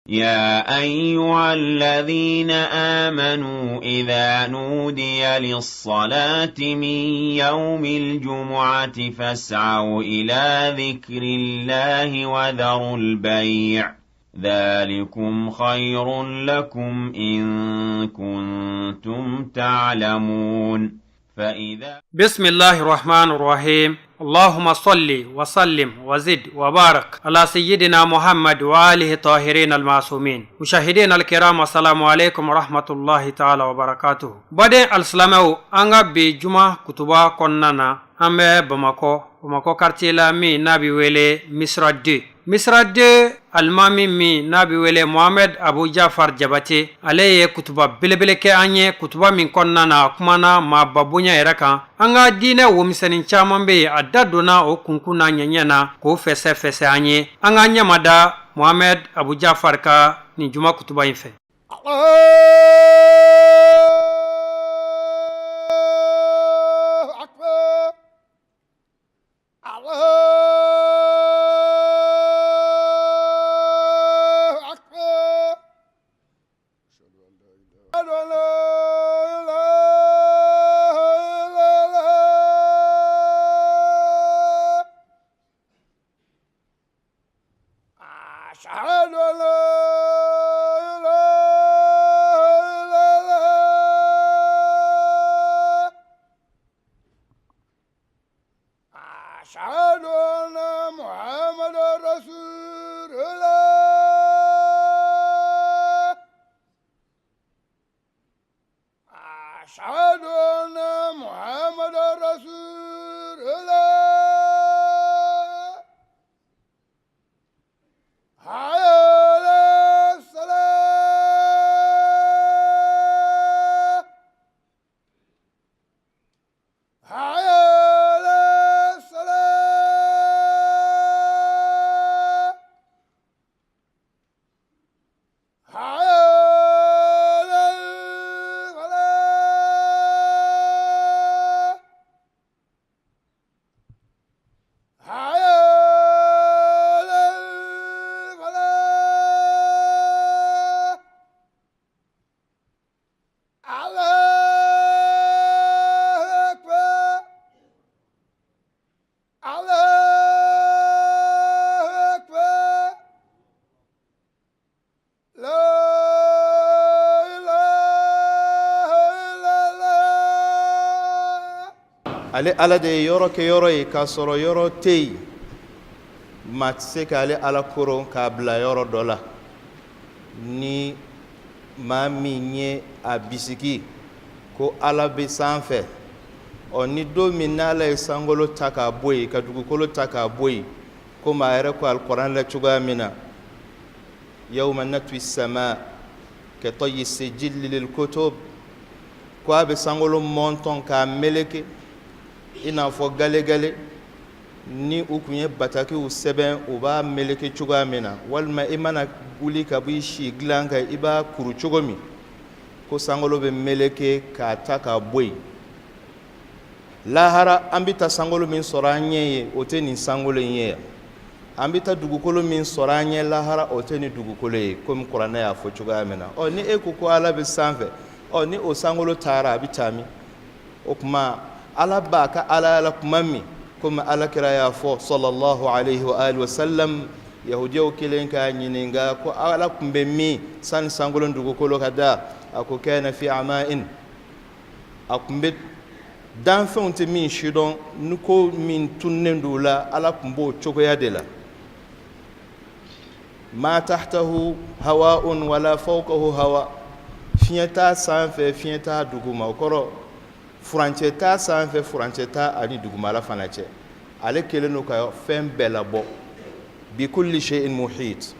يا أيها الذين آمنوا إذا نودي للصلاة من يوم الجمعة فاسعوا إلى ذكر الله وذروا البيع ذلكم خير لكم إن كنتم تعلمون بسم الله الرحمن الرحيم اللهم صل وسلم وزد وبارك على سيدنا محمد وآله الطاهرين المعصومين. مشاهدينا الكرام السلام عليكم ورحمة الله تعالى وبركاته. بدأ السلام أنغا بجمع كتبا كننا أمي بمكو كارتيلا مي نبي ويلي مصر دي almami mi nabi wele Muhammad Abu Jafar Jabate ale ye kutuba belebele ke anye kutuba min konna na kumana ma babunya yeraka anga dine wo misanin chaman be adadona o kunkuna nyanyana ko fese anye anga nyamada Muhammad Abu Jafar ka ni juma kutuba infe ale ala de yoro ke yoro yi ka soro yoro tei matse ka ale ala koro ka bla yoro dola ni mami nye abisiki ko ala be sanfɛ ni do minala sangolo taka boy ka dugukolo taka boy ko ma yɛrɛ ko alquran la cogoya min na yawma natwi sama ka tayyi sijil lil kutub ko a be sangolo monton ka meleke ina fo gale ni u kun ye bataki u sɛbɛn u b'a meleke cogoya min na walima i mana wuli ka b'i si dilan kan i b'a kuru cogo min ko sangolo be meleke k'a ta ka bɔ yen lahara an bɛ taa sangolo min sɔrɔ an ɲɛ ye o tɛ nin sangolo in ye yan an bɛ taa dugukolo min sɔrɔ an ɲɛ lahara o tɛ nin dugukolo ye komi kuranɛ y'a fɔ cogoya min na ni e ko ala bɛ sanfɛ ni o sangolo taara a bɛ taa min o tuma ala b'a ka ala kuma min komi alakira y'a fɔ sallallahu alaihi wa alihi wa sallam yahudiyaw kelen ka ɲininka ko ala tun bɛ min sani sangolo dugukolo ka da a ko kana fi ama'in a tun bɛ danfɛnw tɛ min sidɔn ni ko min tunnen don la ala tun b'o cogoya de la ma tahtahu hawa'un wala fawqahu hawa fiɲɛ t'a sanfɛ fiɲɛ t'a duguma o kɔrɔ furancɛ t'a sanfɛ furancɛ t'a ani dugumala fana cɛ ale kelen don ka fɛn bɛɛ labɔ bi kulli shay'in muhit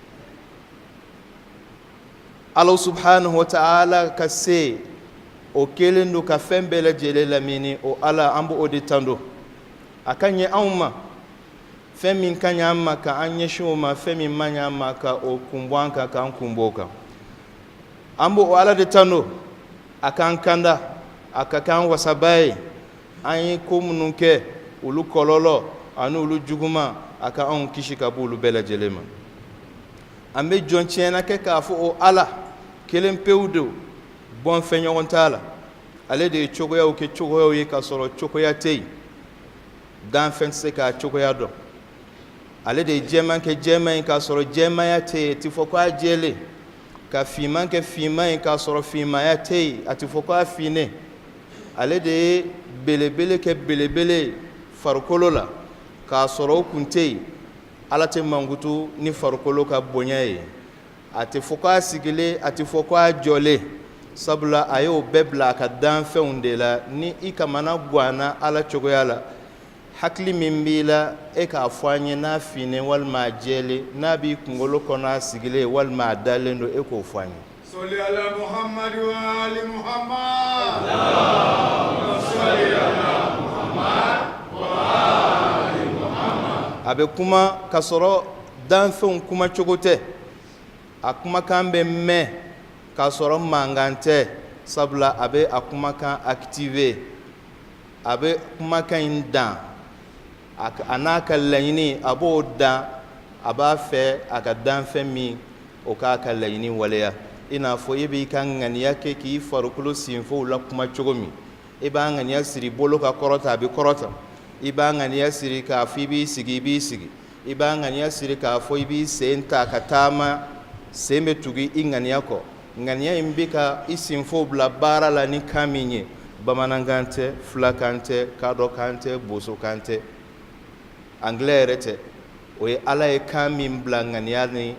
Allah subhanahu wa ta'ala ka se o kelen don ka fɛn bɛɛ lajɛlen lamini o ala an b'o de tando a ka ɲɛ anw ma fɛn min ka ɲɛ an ma ka an ɲɛsin o ma fɛn min man ɲɛ an ma ka o kun bɔ an kan k'an kun bɔ o kan an b'o ala de tando a k'an kanda a ka k'an wasaba ye an ye ko minnu kɛ olu kɔlɔlɔ ani olu juguman a ka anw kisi ka bɔ olu bɛɛ lajɛlen ma an bɛ jɔn tiɲɛna kɛ k'a fɔ o ala kelen pewu de bɔn fɛn ɲɔgɔn t'a la ale de ye cogoyaw kɛ cogoyaw ye k'a sɔrɔ cogoya tɛ yen danfɛn tɛ se k'a cogoya dɔn ale de ye jɛman kɛ jɛman ye k'a sɔrɔ jɛmanya tɛ yen a tɛ fɔ k'a jɛlen ka finman kɛ finman ye k'a sɔrɔ finmanya tɛ yen a tɛ fɔ k'a finnen ale de ye belebele kɛ belebele farikolo la k'a sɔrɔ o kun tɛ yen ala tɛ mankutu ni farikolo ka bonya ye a tɛ fɔ k'a sigilen a tɛ fɔ k'a jɔlen sabula a y'o bɛɛ bila a ka danfɛnw de la ni i kamana ganna ala cogoya la hakili min b'i la e k'a fɔ an ye n'a finnen walima a jɛlen n'a b'i kunkolo kɔnɔ a sigilen walima a dalen don e k'o fɔ an ye. Salli ala Muhammad wa ali Muhammad. Allahumma salli ala Muhammad wa ali Muhammad. A bɛ kuma k'a sɔrɔ danfɛnw kuma cogo tɛ a kumakan bɛ mɛn k'a sɔrɔ mankan tɛ sabula a bɛ a kumakan activer a bɛ kumakan in dan a n'a ka laɲini a b'o dan a b'a fɛ a ka danfɛn min o k'a ka laɲini waleya i n'a fɔ e b'i ka ŋaniya kɛ k'i farikolo sinfɛnw la kuma cogo min i b'a ŋaniya siri bolo ka kɔrɔta a bɛ kɔrɔta i b'a ŋaniya siri k'a fɔ i b'i sigi i b'i sigi i b'a ŋaniya siri k'a fɔ i b'i sen ta ka taama sen bɛ tugu i ŋaniya kɔ ŋaniya in bɛ ka i sinfɛnw bila baara la ni kan min ye bamanankan tɛ filakan tɛ kadɔkan tɛ bosokan tɛ anglais yɛrɛ tɛ o ye ala ye kan min bila ŋaniya ni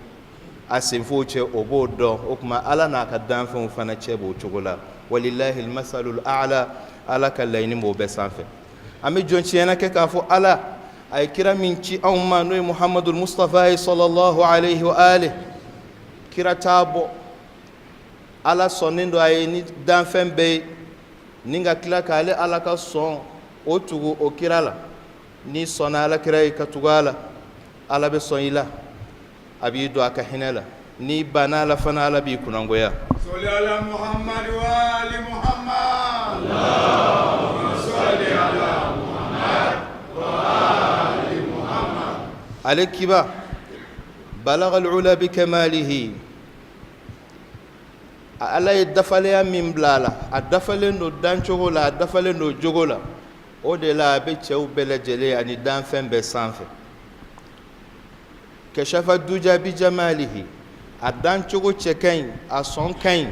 a senfɛnw cɛ o b'o dɔn o tuma ala n'a ka danfɛnw fana cɛ b'o cogo la walilahi masalul a'la ala ka laɲini b'o bɛɛ sanfɛ an bɛ jɔn tiɲɛna kɛ k'a fɔ ala a ye kira min ci anw ma n'o ye muhammadul mustafa ye sallallahu alayhi wa alihi kira t'a bɔ ala sɔnnen don a ye ni danfɛn bɛɛ ye ni ka tila k'ale ala ka sɔn o tugu o kira la ni sɔnna ala kira ye ka tugu a la ala bɛ sɔn i la a b'i don a ka hinɛ la ni banna la fana ala b'i kunnangoya. Salli ala Muhammad wa ali Muhammad. Allahumma salli ala Muhammad wa ali Muhammad. Ale kiba balagal ula bi kamalihi ala ye dafaleya min bila a la a dafalen don dancogo la a dafalen don jogo la o de la a bɛ cɛw bɛɛ lajɛlen ani danfɛn bɛɛ sanfɛ kashafa duja bi jamalihi a dancogo cɛ ka ɲi a sɔn ka ɲi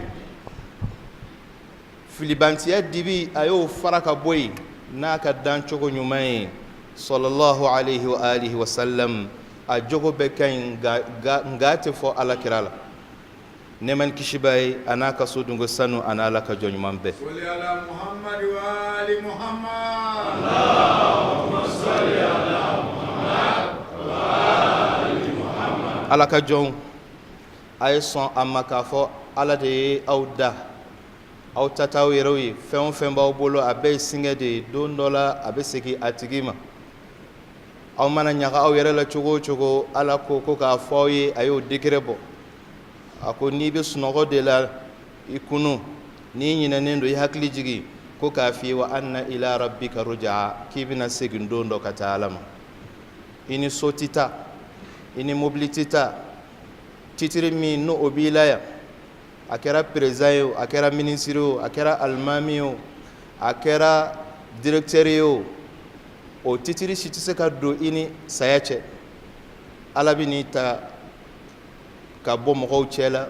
filibantiya dibi a y'o fara ka bɔ yen n'a ka dancogo ɲuman ye sallallahu alayhi wa alihi wa sallam a jogo bɛɛ ka ɲi nka tɛ fɔ ala kira la neman kishiba ye a n'a ka so dungo sanu a n'ala ka jɔn ɲuman bɛɛ. Salli ala Muhammad wa ali Muhammad. Allahumma salli ala Muhammad wa ali Muhammad. ala ka jɔnw a ye sɔn a ma k'a fɔ ala de ye aw da aw ta t'aw yɛrɛw ye fɛn o fɛn b'aw bolo a bɛɛ ye singɛ de ye don dɔ la a bɛ segin a tigi ma aw mana ɲaga aw yɛrɛ la cogo o cogo ala ko k'a fɔ aw ye a y'o décret bɔ a ko n'i bɛ sunɔgɔ de la i kunu n'i ɲinɛnen don i hakili jigi ko k'a f'i ye wa anna ila rabbika rujaa k'i bɛna segin don dɔ ka taa ala ma i ni so tɛ taa i ni mobili tɛ taa titiri min n'o o b'i la yan a kɛra président ye o a kɛra ministre o a kɛra alimami ye o a kɛra directeur ye o titiri si tɛ se ka don i ni saya cɛ ala bɛ n'i ta ka bɔ mɔgɔw cɛ la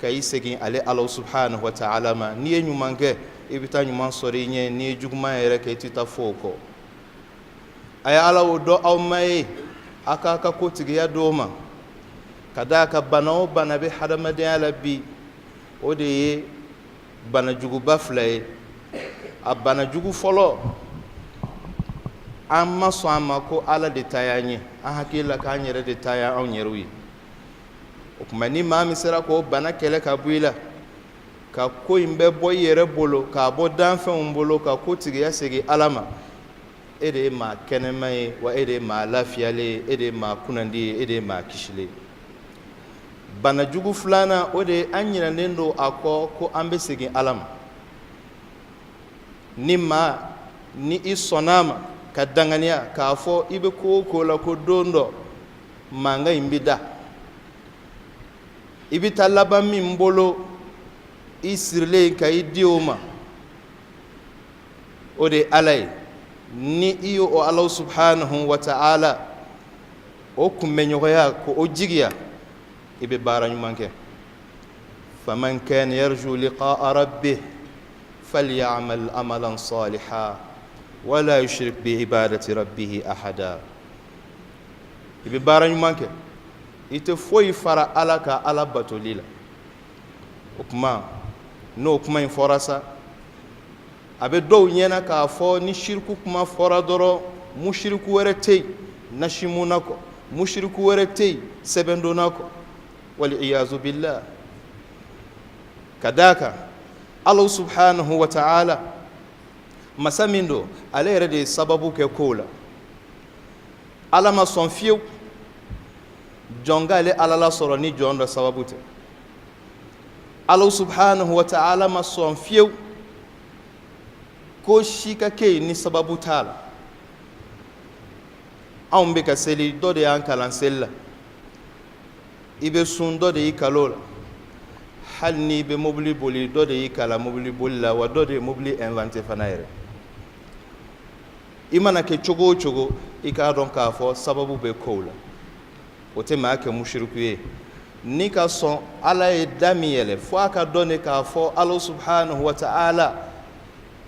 ka i segin ale ala subhanahu wa ta'ala ma n'i ye ɲuman kɛ i bɛ taa ɲuman sɔrɔ i ɲɛ n'i ye juguman yɛrɛ kɛ i tɛ taa fɔ o kɔ a ye ala o dɔn aw ma ye a k'a ka kotigiya di o ma ka d'a ka bana o bana bɛ hadamadenya la bi o de ye banajuguba fila ye a banajugu fɔlɔ an ma sɔn a ma ko ala de ta y'an ye an hakili la k'an yɛrɛ de ta y'anw yɛrɛw ye o tuma ni maa min sera k'o bana kɛlɛ ka bɔ i la ka ko in bɛɛ bɔ i yɛrɛ bolo k'a bɔ danfɛnw bolo ka kotigiya segin ala ma e de ye maa kɛnɛma ye wa e de ye maa lafiyalen ye e de ye maa kunnandi ye e de ye maa kisilen banajugu filanan o de ye an ɲinɛnen don a kɔ ko an bɛ segin ala ma ni maa ni i sɔnna ma ka danganiya k'a fɔ i bɛ ko o ko la ko don dɔ mankan in bɛ da i bɛ taa laban min bolo i sirilen ka i di o ma o de Ala ye ni i y'o Ala subhanahu wa ta'ala o kunbɛɲɔgɔnya ko o jigiya i bɛ baara ɲuman kɛ faman kana yarju liqa'a rabbih falyamal amalan salihan wala yushrik bi ibadati rabbih ahada i bɛ baara ɲuman kɛ i tɛ foyi fara Ala ka Ala batoli la o kuma n'o kuma in fɔra sa a bɛ dɔw ɲɛna k'a fɔ ni shirku kuma fɔra dɔrɔn mushriku wɛrɛ tɛ yen nashimuna kɔ mushriku wɛrɛ tɛ yen sɛbɛndonna kɔ wal iyazu billah ka d'a kan Allah subhanahu wa ta'ala masa min don ale yɛrɛ de ye sababu kɛ kow la Ala ma sɔn fiyewu jɔn k'ale Ala lasɔrɔ ni jɔn dɔ sababu tɛ Allah subhanahu wa ta'ala ma sɔn fiyewu ko si ka kɛ yen ni sababu t'a la anw bɛ ka seli dɔ de y'an kalan seli la i bɛ sun dɔ de y'i kalo la hali n'i bɛ mobili boli dɔ de y'i kalan mobili boli la wa dɔ de ye mobili inventer fana yɛrɛ i mana kɛ cogo o cogo i k'a dɔn k'a fɔ sababu bɛ kow la o tɛ maa kɛ mushriku ye ni ka sɔn Ala ye da min yɛlɛ fo a ka dɔn de k'a fɔ Allah subhanahu wa ta'ala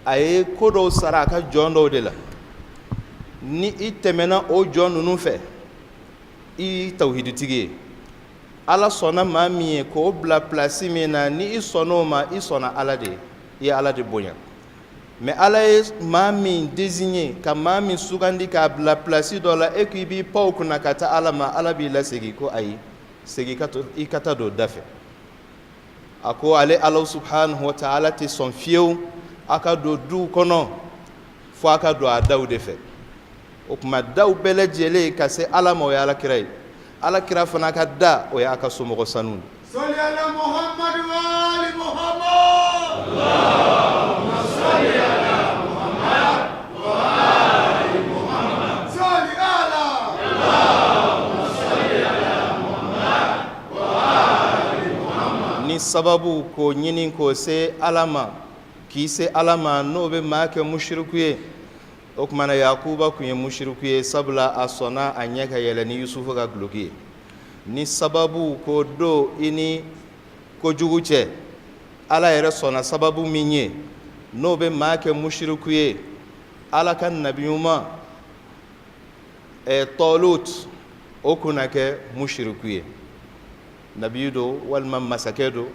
a ye ko dɔw sara a ka jɔn dɔw de la ni i tɛmɛna o jɔn ninnu fɛ i tawhiditigi ye Ala sɔnna maa min ye k'o bila place min na ni i sɔnn'o ma i sɔnna Ala de ye i ye Ala de bonya mais Ala ye maa min désigné ka maa min sugandi k'a bila place dɔ la e ko i b'i pan o kunna ka taa Ala ma Ala b'i lasegin ko ayi segin i ka taa don da fɛ a ko ale Ala subhanahu wa ta'ala tɛ sɔn fiyewu a ka don duw kɔnɔ fo a ka don a daw de fɛ o kuma daw bɛɛ lajɛlen ka se Ala ma o ye Alakira ye Alakira fana ka da o ye a ka somɔgɔ sanu Salli ala Muhammad wa ali Muhammad. Allahumma salli ala Muhammad wa ali Muhammad. Salli ala. Allahumma salli ala Muhammad wa ali Muhammad. Ni sababu ko ɲini ko se Ala ma k'i se Ala ma n'o bɛ maa kɛ mushriku ye o kumana Yakuba kun ye mushriku ye sabula a sɔnna a ɲɛ ka yɛlɛ ni Yusufu ka duloki ye ni sababu ko do i ni kojugu cɛ Ala yɛrɛ sɔnna sababu min ye n'o bɛ maa kɛ mushriku ye Ala ka nabiyuma Tɔlut o kunna kɛ mushriku ye nabiyu do walima masakɛ do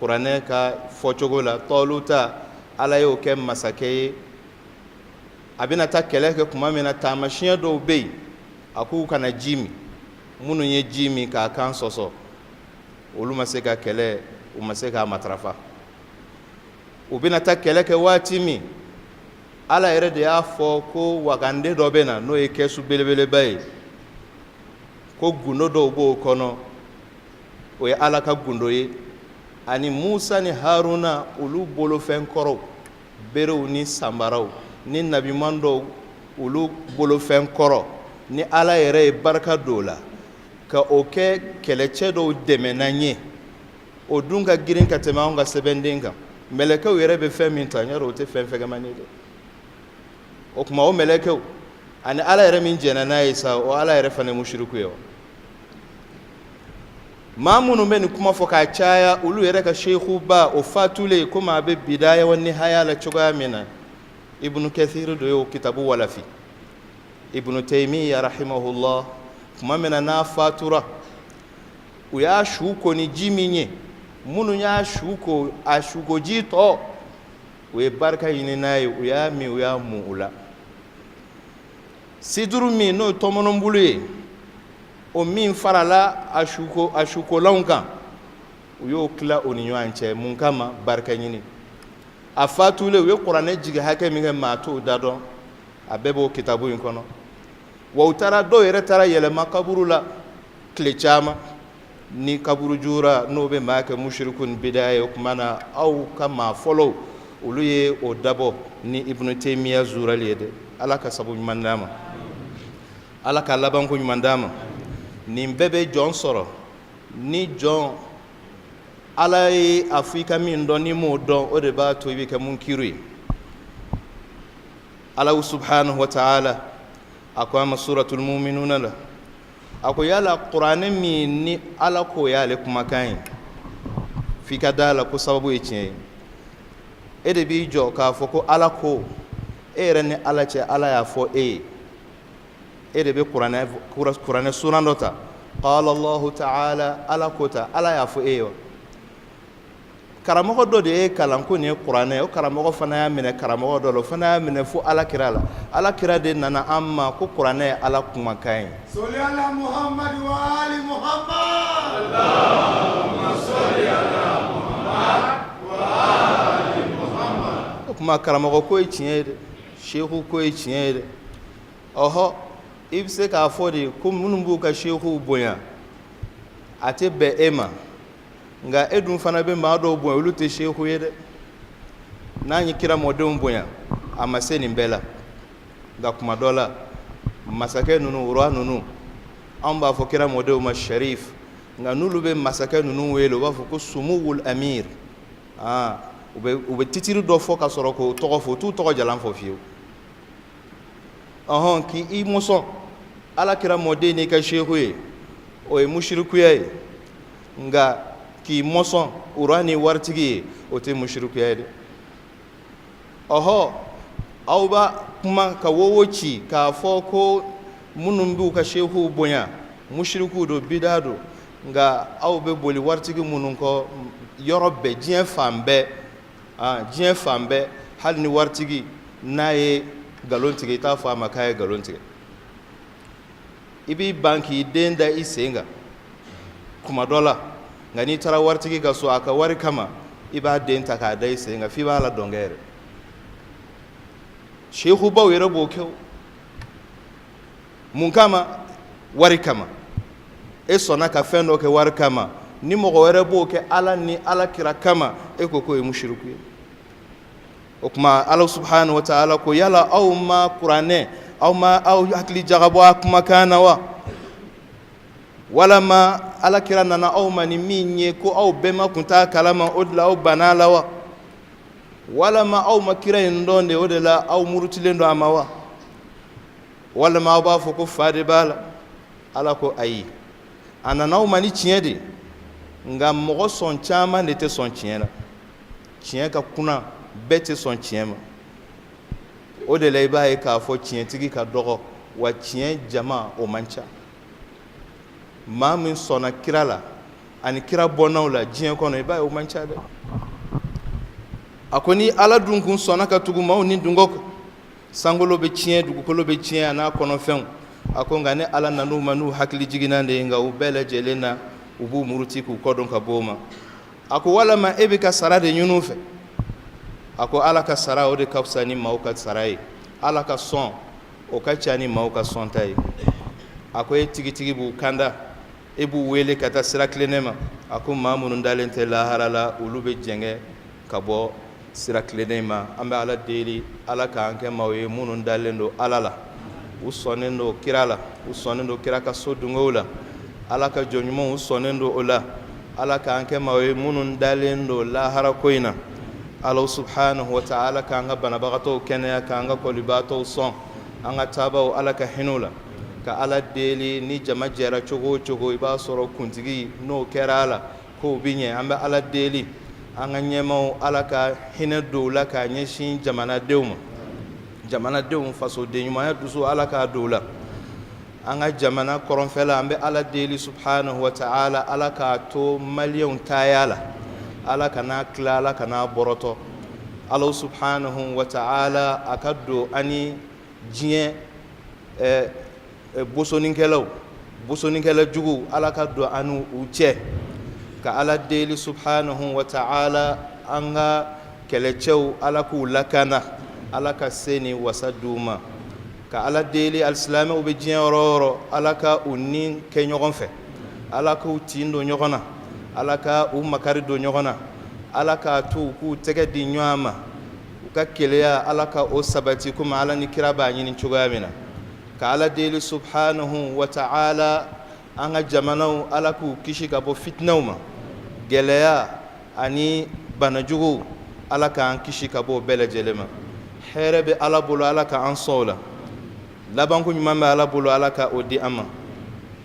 kuranɛ ka fɔcogo la Tɔluta Ala y'o kɛ masakɛ ye a bɛna taa kɛlɛ kɛ tuma min na taamasiyɛn dɔw bɛ yen a k'u kana ji min minnu ye ji min k'a kan sɔsɔ olu ma se ka kɛlɛ u ma se k'a matarafa u bɛna taa kɛlɛ kɛ waati min Ala yɛrɛ de y'a fɔ ko wagande dɔ bɛ na n'o ye kɛsu belebeleba ye ko gundo dɔw b'o kɔnɔ o ye Ala ka gundo ye ani Musa ni Haruna olu bolofɛn kɔrɔw berew ni sanbaraw ni nabiman dɔw olu bolofɛn kɔrɔ ni Ala yɛrɛ ye barika don o la ka o kɛ kɛlɛcɛ dɔw dɛmɛnan ye o dun ka girin ka tɛmɛ anw ka sɛbɛnden kan mɛlɛkɛw yɛrɛ bɛ fɛn min ta ɲɔrɔ o tɛ fɛn fɛgɛman ye dɛ o kuma o mɛlɛkɛw ani Ala yɛrɛ min jɛna n'a ye sa o Ala yɛrɛ fana ye mushriku ye wa maa minnu bɛ nin kuma fɔ k'a caya olu yɛrɛ ka sheikhu ba o fatulen komi a bɛ bidaya wa nihaya la cogoya min na Ibn Kathir do y'o kitabu walafi Ibn Taymiyyah rahimahullah kuma min na n'a fatura u y'a su ko ni ji min ye minnu y'a su ko a suko ji tɔ u ye barika ɲini n'a ye u y'a min u y'a mun u la siduru min n'o ye tɔmɔnɔbulu ye o min farala a sukolanw kan u y'o tila o ni ɲɔgɔn cɛ mun kama barika ɲini a fatulen u ye kuranɛ jigi hakɛ min kɛ maa t'o da dɔn a bɛɛ b'o kitabu in kɔnɔ wa u taara dɔw yɛrɛ taara yɛlɛma kaburu la tile caman ni kaburu jura n'o bɛ maa kɛ mushriku ni bidaya ye o tuma na aw ka maa fɔlɔw olu ye o dabɔ ni Ibn Taymiyyah zurali ye dɛ Ala ka sabu ɲuman d'a ma Ala ka labanko ɲuman d'a ma nin bɛɛ bɛ jɔn sɔrɔ ni jɔn ala ye a fɔ I ka min dɔn ni m'o dɔn o de b'a to I bɛ kɛ munkiru ye ala subhanahu wa ta'ala a ko an ma suratul mu'minuna la a ko yala kuranɛ min ni ala ko y'ale kumakan ye f'i ka da la ko sababu ye tiɲɛ ye e de b'i jɔ k'a fɔ ko ala ko e yɛrɛ ni ala cɛ ala y'a fɔ e ye e de bɛ kuranɛ suran dɔ ta qala allahu ta'ala ala ko ta ala y'a fɔ e ye wa karamɔgɔ dɔ de ye kalan ko nin ye kuranɛ ye o karamɔgɔ fana y'a minɛ karamɔgɔ dɔ la o fana y'a minɛ fo alakira la alakira de nana an ma ko kuranɛ ye ala kumakan ye Soli ala Muhammad wa ali Muhammad Allahumma soli ala Muhammad wa ali Muhammad o kuma karamɔgɔ ko ye tiɲɛ ye dɛ shehu ko ye tiɲɛ ye dɛ ɔhɔ I bɛ se k'a fɔ de ko minnu b'u ka shehuw bonya a tɛ bɛn e ma nka e dun fana bɛ maa dɔw bonya olu tɛ shehu ye dɛ n'an ye kira mɔdenw bonya a ma se nin bɛɛ la nka kuma dɔ la masakɛ ninnu roi ninnu anw b'a fɔ kira mɔdenw ma sharif nka n'olu bɛ masakɛ ninnu wele u b'a fɔ ko sumuwul amir u bɛ titiri dɔ fɔ ka sɔrɔ k'o tɔgɔ fɔ u t'u tɔgɔ jalan fɔ fiyewu ɔhɔn k'i mɔsɔn ala kira mɔden n'i ka shehu ye o ye mushrikuya ye nka k'i mɔsɔn roi ni waritigi ye o tɛ mushrikuya ye dɛ ɔhɔ aw b'a kuma ka wowo ci k'a fɔ ko minnu b'u ka shehuw bonya mushrikuw don bida don nka aw bɛ boli waritigi minnu kɔ yɔrɔ bɛɛ diɲɛ fan bɛɛ hali ni waritigi n'a ye galon tigɛ I t'a fɔ a ma k'a ye galon tigɛ I b'i ban k'i den da I sen kan kuma dɔ la nka n'i taara waritigi ka so a ka wari kama I b'a den ta k'a da I sen kan f'i b'a la dɔnkɛ yɛrɛ shehubaw yɛrɛ b'o kɛ o mun kama wari kama e sɔnna ka fɛn dɔ kɛ wari kama ni mɔgɔ wɛrɛ b'o kɛ ala ni alakira kama e ko k'o ye mushriku ye o kuma ala subhanahu wa ta'ala ko yala aw ma kuranɛ aw hakili jagabɔ a kumakan na wa walama alakira nana aw ma ni min ye ko aw bɛɛ ma kun t'a kalama o de la aw banna la wa walama aw ma kira in dɔn de o de la aw murutilen don a ma wa walama aw b'a fɔ ko fa de b'a la ala ko ayi a nana aw ma ni tiɲɛ de nka mɔgɔ sɔn caman de tɛ sɔn tiɲɛ la tiɲɛ ka kunna bɛɛ tɛ sɔn tiɲɛ ma o de la I b'a ye k'a fɔ tiɲɛtigi ka dɔgɔ wa tiɲɛ jama o man ca maa min sɔnna kira la ani kira bɔnnaw la diɲɛ kɔnɔ I b'a ye o man ca dɛ a ko ni ala dun kun sɔnna ka tugu maaw ni dungɔ kɔ sankolo bɛ tiɲɛ dugukolo bɛ tiɲɛ a n'a kɔnɔfɛnw a ko nka ni ala nan'u ma n'u hakili jiginna de ye nka u bɛɛ lajɛlen na u b'u muruti k'u kɔdɔn ka bɔ o ma a ko walama e bɛ ka sara de ɲini u fɛ a ko ala ka sara o de ka fisa ni maaw ka sara ye ala ka sɔn o ka ca ni maaw ka sɔn ta ye a ko e tigitigi b'u kanda e b'u wele ka taa sira tilennɛ ma a ko maa minnu dalen tɛ lahara la olu bɛ jɛngɛ ka bɔ sira tilennɛ ma an bɛ ala deli ala k'an kɛ maaw ye minnu dalen don ala la u sɔnnen don kira la u sɔnnen don kira ka so dungow la ala ka jɔnɲumanw u sɔnnen don o la ala k'an kɛ maaw ye minnu dalen don lahara ko in na ala subhanahu wa ta'ala k'an ka banabagatɔw kɛnɛya k'an ka kɔlibaatɔw sɔn an ka taabaw ala ka hinɛw la ka ala deli ni jama jɛra cogo o cogo I b'a sɔrɔ kuntigi n'o kɛra a la k'o bi ɲɛ an bɛ ala deli an ka ɲɛmaw ala ka hinɛ don u la k'a ɲɛsin jamanadenw ma jamanadenw fasoden ɲumanya dusu ala k'a don u la an ka jamana kɔrɔnfɛla an bɛ ala deli subhanahu wa ta'ala ala k'a to maliyɛnw taaya la ala kana tila ala kana bɔrɔtɔ ala subhanahu wa ta'ala a ka don ani diɲɛ bosonikɛla jugu ala ka don ani u cɛ ka ala deli subhanahu wa ta'ala an ka kɛlɛcɛw ala k'u lakana ala ka se ni wasa d'u ma ka ala deli alisilamɛw bɛ diɲɛ yɔrɔ o yɔrɔ ala ka u ni kɛ ɲɔgɔn fɛ ala k'u tin don ɲɔgɔn na ala ka u makari don ɲɔgɔn na ala k'a to u k'u tɛgɛ di ɲɔgɔn ma u ka keleya ala ka o sabati komi ala ni kira b'a ɲini cogoya min na ka ala deli subhanahu wa ta'ala an ka jamanaw ala k'u kisi ka bɔ fitinaw ma gɛlɛya ani banajugu ala k'an kisi ka bɔ bɛɛ lajɛlen ma hɛrɛ bɛ ala bolo ala ka an sɔn o la labanko ɲuman bɛ ala bolo ala ka o di an ma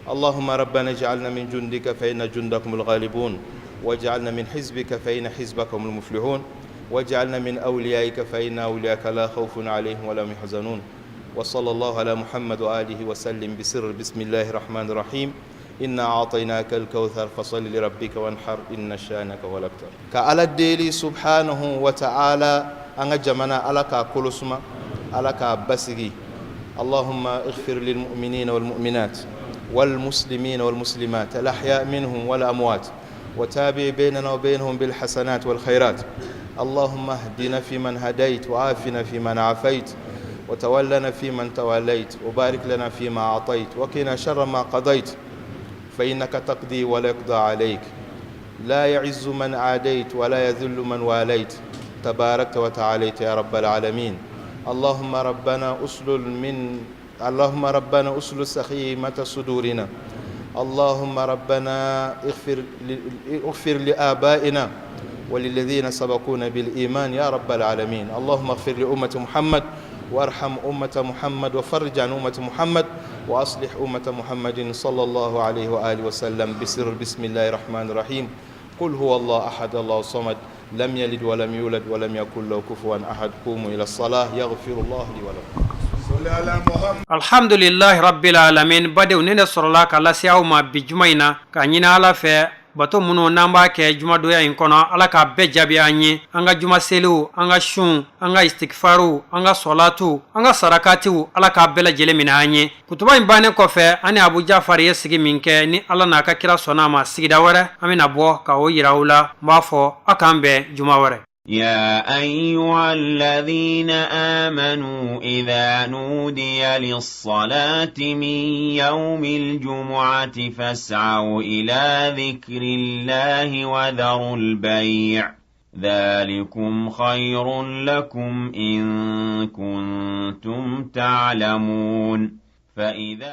اللهم ربنا اجعلنا من جندك فإن جندكم الغالبون واجعلنا من حزبك فإن حزبكم المفلحون واجعلنا من أوليائك فإن أولياءك لا خوف عليهم ولا هم يحزنون وصلى الله على محمد وآله وسلم بسر بسم الله الرحمن الرحيم إنا أعطيناك الكوثر فصل لربك وانحر إن شانك هو الأبتر كعلى الديلي سبحانه وتعالى أن جمعنا على كولسما على كبسغي اللهم اغفر للمؤمنين والمؤمنات والمسلمين والمسلمات الأحياء منهم والأموات وتابع بيننا وبينهم بالحسنات والخيرات اللهم اهدنا فيمن هديت وعافنا فيمن عافيت وتولنا فيمن توليت وبارك لنا فيما أعطيت وقنا شر ما قضيت فإنك تقضي ولا يقضى عليك لا يعز من عاديت ولا يذل من واليت تباركت وتعاليت يا رب العالمين اللهم ربنا أسل سخيمة صدورنا اللهم ربنا اغفر لآبائنا وللذين سبقونا بالإيمان يا رب العالمين اللهم اغفر لأمة محمد وارحم أمة محمد وفرج عن أمة محمد وأصلح أمة محمد صلى الله عليه وآله وسلم بسر بسم الله الرحمن الرحيم قل هو الله أحد الله الصمد لم يلد ولم يولد ولم يكن له كفوا أحد قوموا إلى الصلاة يغفر الله لي ولكم alhamdulillahi rabbil alamin badew nene sorola ka lasiyaw ma bi jumaina ka nyina ala fe bato munu namba ke juma doya in kono ala ka be jabi anyi anga juma selu anga shun anga istighfaru anga salatu anga sarakatu ala ka bela jele mina anyi kutuba imbane ko fe ani abu jafar yesigi minke ni ala na ka kira sonama sigida wore amina bo ka o yirawula mbafo akambe juma wore يا أيها الذين آمنوا إذا نودي للصلاة من يوم الجمعة فاسعوا إلى ذكر الله وذروا البيع ذلكم خير لكم إن كنتم تعلمون فإذا